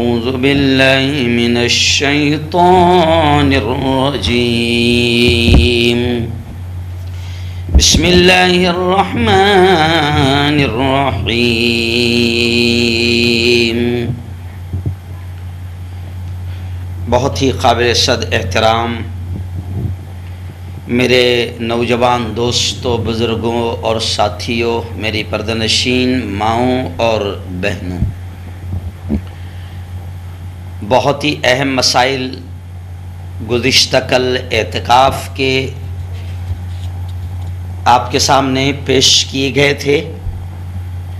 أعوذ بالله من الشيطان الرجيم بسم الله الرحمن الرحيم۔ بہت ہی قابل صد احترام میرے نوجوان دوستوں، بزرگوں اور ساتھیوں، میری پردنشین ماؤں اور بہنوں، بہت ہی اہم مسائل گزشتہ کل اعتکاف کے آپ کے سامنے پیش کیے گئے تھے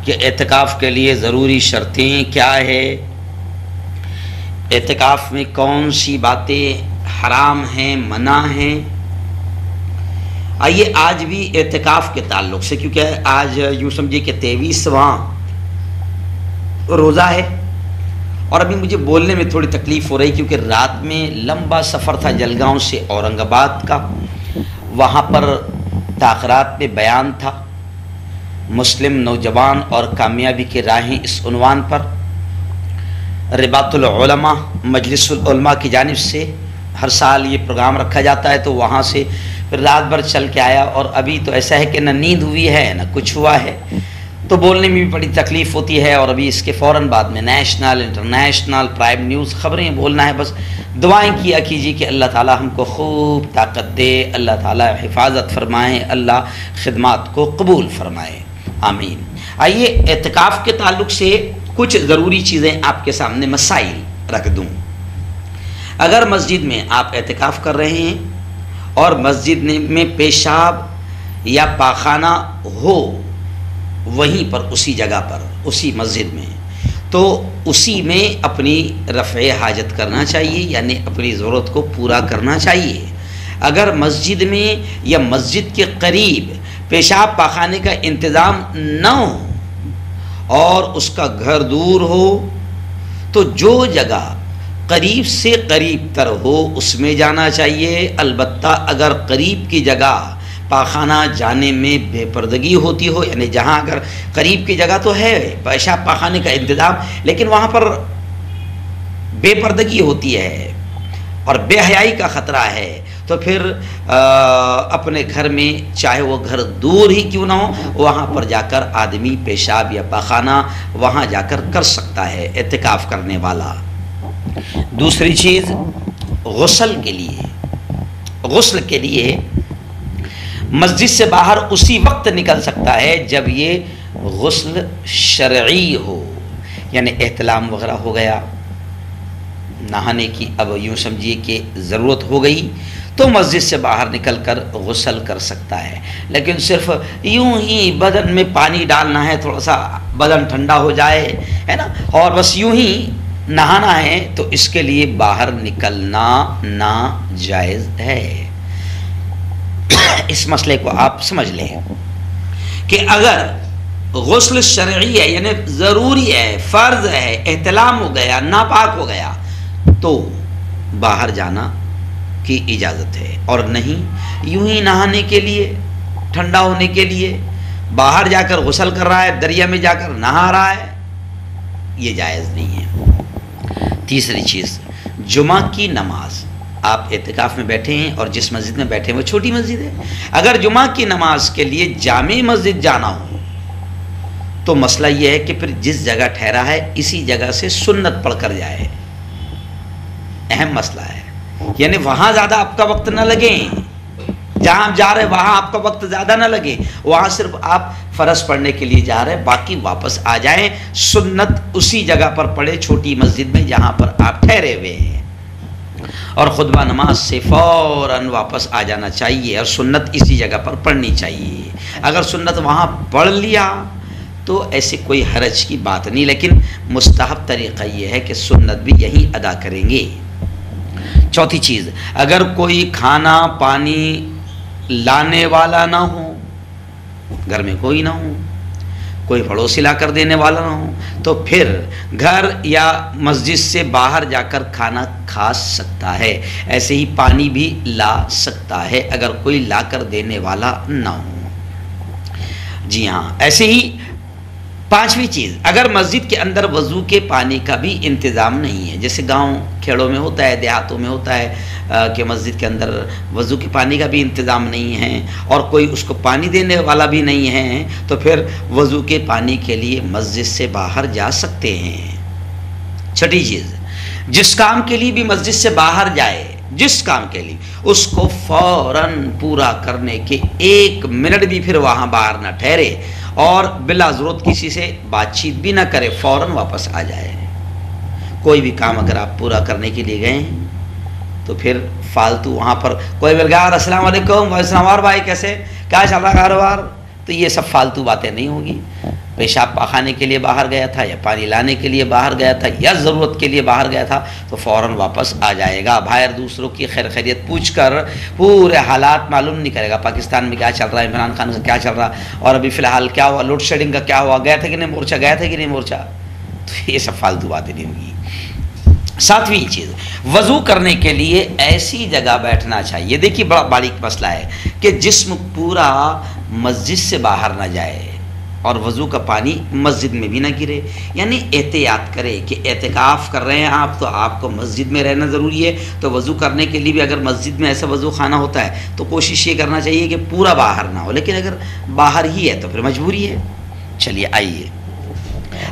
کہ اعتکاف کے لیے ضروری شرطیں کیا ہے، اعتکاف میں کون سی باتیں حرام ہیں، منع ہیں۔ آئیے آج بھی اعتکاف کے تعلق سے، کیونکہ آج یوں سمجھیے کہ 23واں روزہ ہے اور ابھی مجھے بولنے میں تھوڑی تکلیف ہو رہی کیونکہ رات میں لمبا سفر تھا جلگاؤں سے اورنگ آباد کا، وہاں پر تاخیرات میں بیان تھا مسلم نوجوان اور کامیابی کے راہیں، اس عنوان پر رباط العلماء مجلس العلماء کی جانب سے ہر سال یہ پروگرام رکھا جاتا ہے، تو وہاں سے پھر رات بھر چل کے آیا اور ابھی تو ایسا ہے کہ نہ نیند ہوئی ہے نہ کچھ ہوا ہے، تو بولنے میں بھی بڑی تکلیف ہوتی ہے۔ اور ابھی اس کے فوراً بعد میں نیشنل انٹرنیشنل پرائم نیوز خبریں بولنا ہے، بس دعائیں کیا کیجیے کہ اللہ تعالیٰ ہم کو خوب طاقت دے، اللہ تعالیٰ حفاظت فرمائے، اللہ خدمات کو قبول فرمائے، آمین۔ آئیے اعتکاف کے تعلق سے کچھ ضروری چیزیں آپ کے سامنے مسائل رکھ دوں۔ اگر مسجد میں آپ اعتکاف کر رہے ہیں اور مسجد میں پیشاب یا پاخانہ ہو وہیں پر اسی جگہ پر اسی مسجد میں، تو اسی میں اپنی رفع حاجت کرنا چاہیے، یعنی اپنی ضرورت کو پورا کرنا چاہیے۔ اگر مسجد میں یا مسجد کے قریب پیشاب پاخانے کا انتظام نہ ہو اور اس کا گھر دور ہو تو جو جگہ قریب سے قریب تر ہو اس میں جانا چاہیے۔ البتہ اگر قریب کی جگہ پاخانہ جانے میں بے پردگی ہوتی ہو، یعنی جہاں اگر قریب کی جگہ تو ہے پیشاب پاخانے کا انتظام لیکن وہاں پر بے پردگی ہوتی ہے اور بے حیائی کا خطرہ ہے، تو پھر اپنے گھر میں چاہے وہ گھر دور ہی کیوں نہ ہو وہاں پر جا کر آدمی پیشاب یا پاخانہ وہاں جا کر کر سکتا ہے اعتکاف کرنے والا۔ دوسری چیز غسل کے لیے مسجد سے باہر اسی وقت نکل سکتا ہے جب یہ غسل شرعی ہو، یعنی احتلام وغیرہ ہو گیا، نہانے کی اب یوں سمجھیے کہ ضرورت ہو گئی تو مسجد سے باہر نکل کر غسل کر سکتا ہے۔ لیکن صرف یوں ہی بدن میں پانی ڈالنا ہے، تھوڑا سا بدن ٹھنڈا ہو جائے ہے نا، اور بس یوں ہی نہانا ہے، تو اس کے لیے باہر نکلنا ناجائز ہے۔ اس مسئلے کو آپ سمجھ لیں کہ اگر غسل شرعی ہے یعنی ضروری ہے، فرض ہے، احتلام ہو گیا، ناپاک ہو گیا، تو باہر جانا کی اجازت ہے، اور نہیں یوں ہی نہانے کے لیے، ٹھنڈا ہونے کے لیے باہر جا کر غسل کر رہا ہے، دریا میں جا کر نہا رہا ہے، یہ جائز نہیں ہے۔ تیسری چیز جمعہ کی نماز، آپ اعتکاف میں بیٹھے ہیں اور جس مسجد میں بیٹھے ہیں وہ چھوٹی مسجد ہے، اگر جمعہ کی نماز کے لیے جامع مسجد جانا ہو تو مسئلہ یہ ہے کہ پھر جس جگہ ٹھہرا ہے اسی جگہ سے سنت پڑھ کر جائے، اہم مسئلہ ہے، یعنی وہاں زیادہ آپ کا وقت نہ لگے، جہاں آپ جا رہے ہیں وہاں آپ کا وقت زیادہ نہ لگے، وہاں صرف آپ فرض پڑھنے کے لیے جا رہے ہیں، باقی واپس آ جائیں، سنت اسی جگہ پر پڑھے چھوٹی مسجد میں جہاں پر آپ ٹھہرے ہوئے ہیں، اور خطبہ نماز سے فوراً واپس آ جانا چاہیے اور سنت اسی جگہ پر پڑھنی چاہیے۔ اگر سنت وہاں پڑھ لیا تو ایسے کوئی حرج کی بات نہیں، لیکن مستحب طریقہ یہ ہے کہ سنت بھی یہی ادا کریں گے۔ چوتھی چیز، اگر کوئی کھانا پانی لانے والا نہ ہو، گھر میں کوئی نہ ہو، کوئی پڑوسی لا کر دینے والا نہ ہو، تو پھر گھر یا مسجد سے باہر جا کر کھانا کھا سکتا ہے، ایسے ہی پانی بھی لا سکتا ہے اگر کوئی لا کر دینے والا نہ ہو۔ جی ہاں، ایسے ہی 5ਵੀं चीज़, अगर मस्जिद के अंदर वज़ू के पानी का भी इंतज़ाम नहीं है, जैसे गांव खेड़ों में होता है, देहातों में होता है कि मस्जिद के अंदर वज़ू के पानी का भी इंतज़ाम नहीं है और कोई उसको पानी देने वाला भी नहीं है, तो फिर वज़ू के पानी के लिए मस्जिद से बाहर जा सकते हैं। छठी चीज़, जिस काम के लिए भी मस्जिद से बाहर जाए, जिस काम के लिए, उसको फौरन पूरा करने के 1 मिनट भी फिर वहाँ बाहर ना ठहरे और बिला ज़रूरत किसी से बातचीत भी ना करे, फौरन वापस आ जाए। कोई भी काम अगर आप पूरा करने के लिए गए हैं तो फिर फालतू वहाँ पर कोई बोल गया अस्सलाम वालेकुम, अस्सलाम भाई कैसे, क्या चल रहा कारोबार, तो ये सब फालतू बातें नहीं होगी। पेशाब पाखाने के लिए बाहर गया था या पानी लाने के लिए बाहर गया था या ज़रूरत के लिए बाहर गया था तो फ़ौरन वापस आ जाएगा। बाहर दूसरों की खैर खैरियत पूछ कर पूरे हालात मालूम नहीं करेगा, पाकिस्तान में क्या चल रहा है, इमरान खान का क्या चल रहा है और अभी फ़िलहाल क्या हुआ, लोड शेडिंग का क्या हुआ, गया था कि नहीं मोर्चा, गया था कि नहीं मोर्चा, तो ये सब फालतू बातें नहीं होगी। 7वीं चीज़, वज़ू करने के लिए ऐसी जगह बैठना चाहिए। देखिए बड़ा बारीक मसला है कि जिस्म पूरा मस्जिद से बाहर ना जाए और वज़ू का पानी मस्जिद में भी ना गिरे, यानी एहतियात करें कि एतिकाफ़ कर रहे हैं आप तो आपको मस्जिद में रहना ज़रूरी है, तो वज़ू करने के लिए भी अगर मस्जिद में ऐसा वज़ू खाना होता है तो कोशिश ये करना चाहिए कि पूरा बाहर ना हो, लेकिन अगर बाहर ही है तो फिर मजबूरी है। चलिए आइए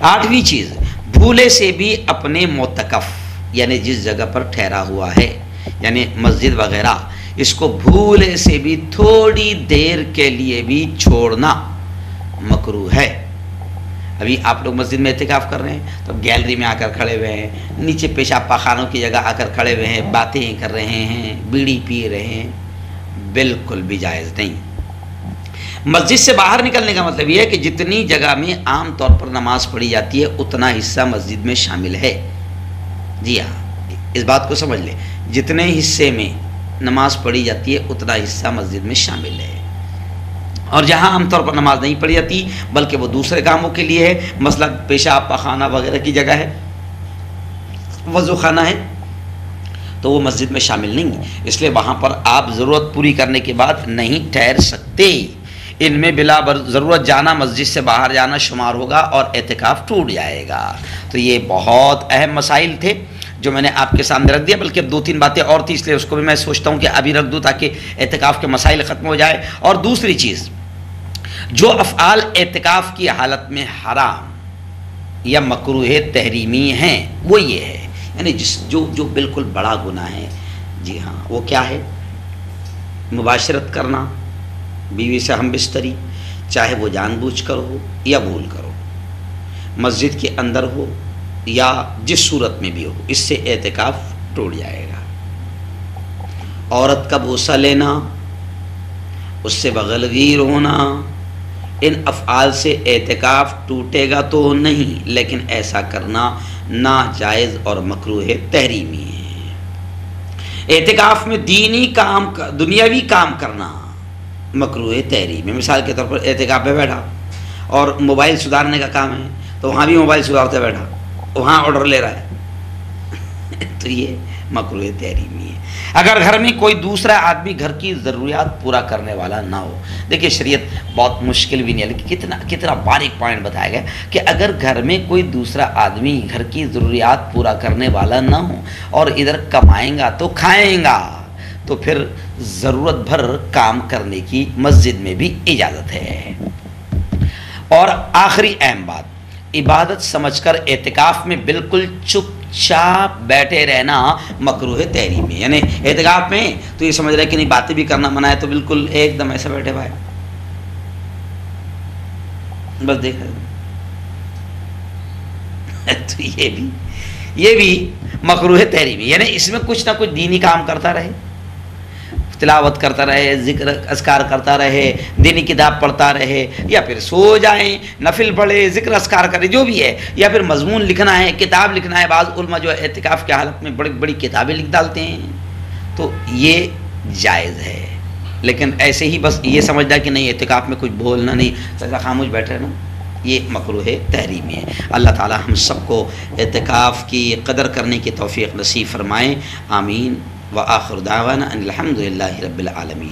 8वीं चीज़, भूले से भी अपने मोतकफ़ यानी जिस जगह पर ठहरा हुआ है यानी मस्जिद वगैरह, इसको भूले से भी थोड़ी देर के लिए भी छोड़ना मकरूह है। अभी आप लोग मस्जिद में इत्तिकाफ़ कर रहे हैं तो गैलरी में आकर खड़े हुए हैं, नीचे पेशाब पाखानों की जगह आकर खड़े हुए हैं, बातें कर रहे हैं, बीड़ी पी रहे हैं, बिल्कुल भी जायज़ नहीं। मस्जिद से बाहर निकलने का मतलब यह है कि जितनी जगह में आम तौर पर नमाज पढ़ी जाती है उतना हिस्सा मस्जिद में शामिल है। जी हाँ, इस बात को समझ लें, जितने हिस्से में नमाज पढ़ी जाती है उतना हिस्सा मस्जिद में शामिल है। और जहाँ आमतौर पर नमाज नहीं पढ़ी जाती बल्कि वो दूसरे कामों के लिए है, मसलन पेशाब पाखाना वगैरह की जगह है, वज़ू खाना है, तो वो मस्जिद में शामिल नहीं है, इसलिए वहाँ पर आप ज़रूरत पूरी करने के बाद नहीं ठहर सकते। इनमें बिला ज़रूरत जाना मस्जिद से बाहर जाना शुमार होगा और एतिकाफ़ टूट जाएगा। तो ये बहुत अहम मसाइल थे जो मैंने आपके सामने रख दिया, बल्कि अब 2-3 बातें और थी इसलिए उसको भी मैं सोचता हूँ कि अभी रख दूँ ताकि एतिकाफ़ के मसाइल ख़त्म हो जाए। और दूसरी चीज़, जो अफ़आल एतिकाफ़ की हालत में हराम या मकरूह तहरीमी हैं वो ये है, यानी जो बिल्कुल बड़ा गुनाह है, जी हाँ, वो क्या है, मुबाशरत करना, बीवी से हम बिस्तरी, चाहे वो जानबूझकर हो या भूल कर हो, मस्जिद के अंदर हो या जिस सूरत में भी हो, इससे एतिकाफ़ टूट जाएगा। औरत का बोसा लेना, उससे बगलगीर होना, इन अफ़आल से एतिकाफ़ टूटेगा तो नहीं, लेकिन ऐसा करना नाजायज़ और मकरूह तहरीमी है। एतिकाफ़ में दीनी काम, दुनियावी काम करना मकरूह तहरीमी। मिसाल के तौर पर एतिकाफ़ में बैठा और मोबाइल सुधारने का काम है तो वहाँ भी मोबाइल सुधारते बैठा, वहाँ ऑर्डर ले रहा है तो ये मकरूह तहरीमी है। अगर घर में कोई दूसरा आदमी घर की ज़रूरियात पूरा करने वाला ना हो, देखिए शरीयत बहुत मुश्किल भी नहीं है, लेकिन कितना बारीक पॉइंट बताया गया कि अगर घर में कोई दूसरा आदमी घर की ज़रूरियात पूरा करने वाला ना हो और इधर कमाएगा तो खाएगा, तो फिर ज़रूरत भर काम करने की मस्जिद में भी इजाज़त है। और आखिरी अहम बात, इबादत समझकर एतिकाफ़ में बिल्कुल चुपचाप बैठे रहना मकरूह तहरीमी है। यानी एतिकाफ़ में तो ये समझ रहे कि नहीं बातें भी करना मना है, तो बिल्कुल एकदम ऐसे बैठे भाई बस देख रहे तो ये भी मकरूह तहरीमी, यानी इसमें कुछ ना कुछ दीनी काम करता रहे, तिलावत करता रहे, ज़िक्र अस्कार करता रहे, दीनी किताब पढ़ता रहे, या फिर सो जाए, नफिल पढ़े, ज़िक्र अस्कार करे, जो भी है, या फिर मजमून लिखना है, किताब लिखना है। बाज़ उलमा जो है एतिकाफ़ की हालत में बड़ी बड़ी किताबें लिख डालते हैं, तो ये जायज़ है। लेकिन ऐसे ही बस ये समझना कि नहीं एतिकाफ़ में कुछ बोलना नहीं, ऐसा खामोश बैठे रहना, ये मकरूह तहरीमी है। अल्लाह ताला हम सबको एतिकाफ़ की कदर करने की तौफ़ीक़ नसीब फ़रमाएँ। आमीन। व आखिर दावाना अनिल हम्दुलिल्लाहि रब्बिल आलमीन।